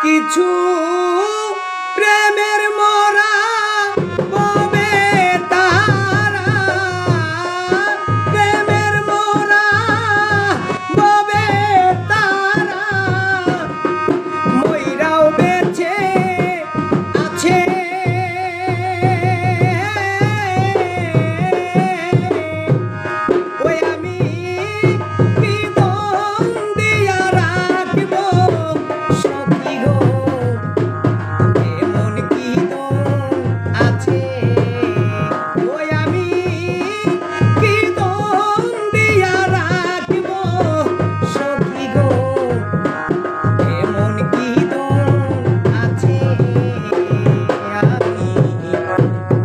কিছু প্রেমের মোরা ববে তারা, প্রেমের মোরা ববে তারা, মইরাও বেঁচে আছে। ওই আমি বিধন দিয়া রাখব সখী গো, এমন কি দোষ আছে। ওই আমি বিধন দিয়া রাখব সখী গো, এমন কি দোষ আছে। আমি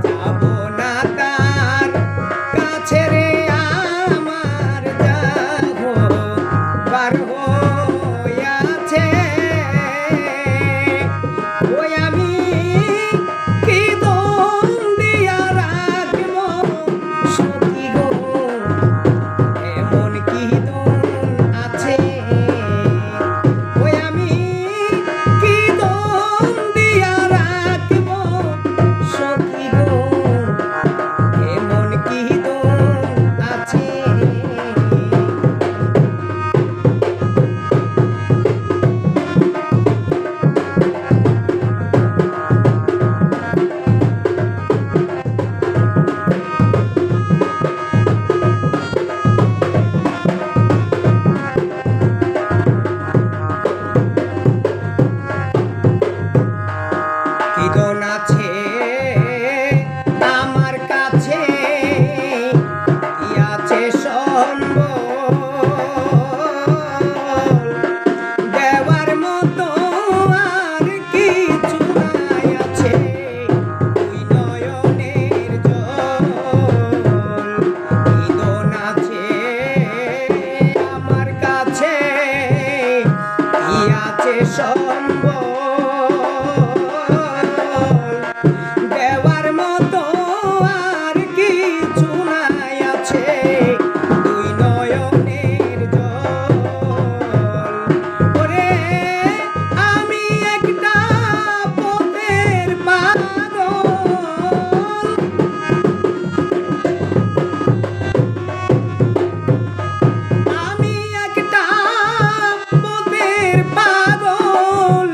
যাব না তার কাছে রে, আমার যাব বার হইয়াছে। ওই আমি কি দোষ দিয়া রাখব সখী গো, এমন কি দোষ আছে। ওই আমি কি দোষ দিয়া রাখব সখী গো, এমন কি দোষ আছে। কি দোষ আছে আমার কাছে, কি আছে সম্বল, দেওয়ার মতো আর কিছু নাই আছে দুই নয়নের জল। কি দোষ আছে আমার কাছে, কি আছে সম্বল, দেওয়ার মতো আর কিছু নাই আছে দুই নয়নের জল। ওরে আমি একটা পথের পাগল, আমি একটা পথের পাগল,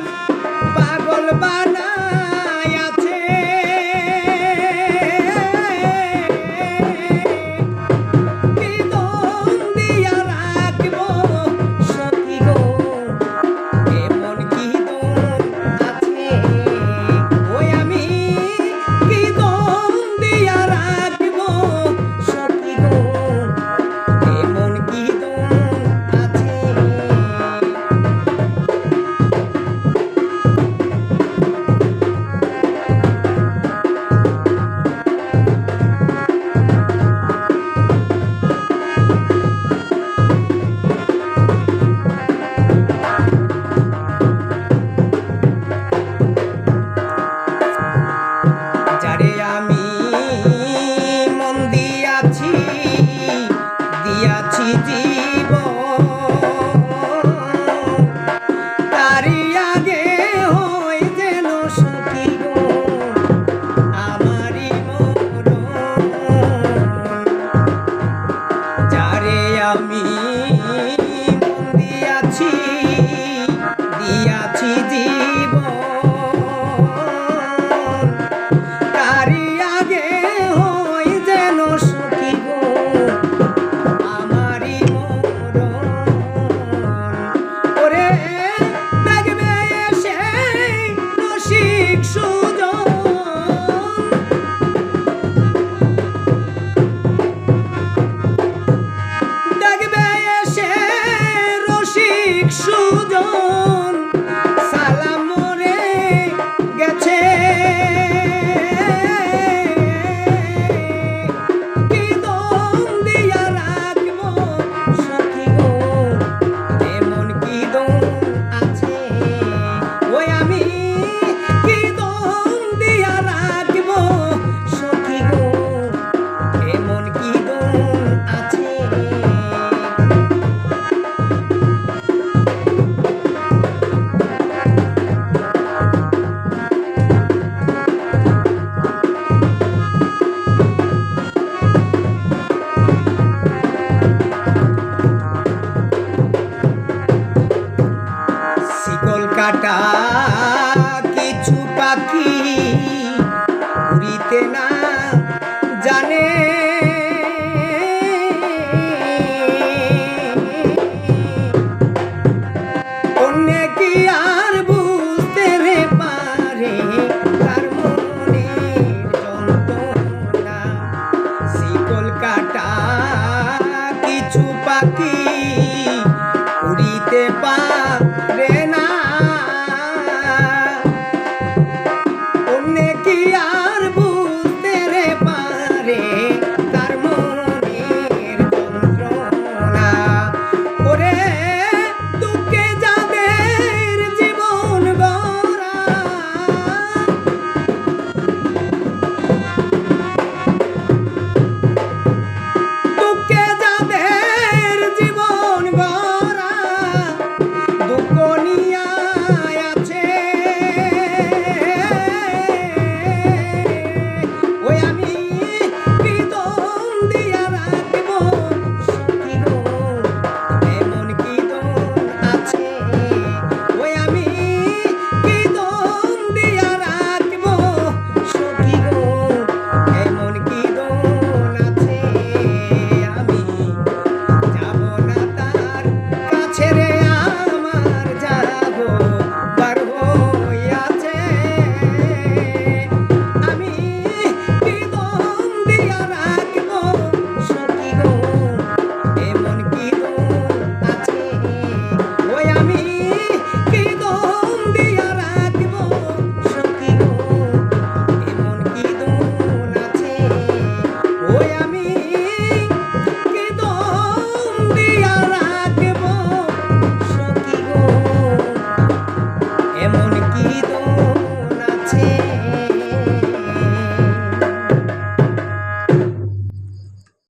কাটা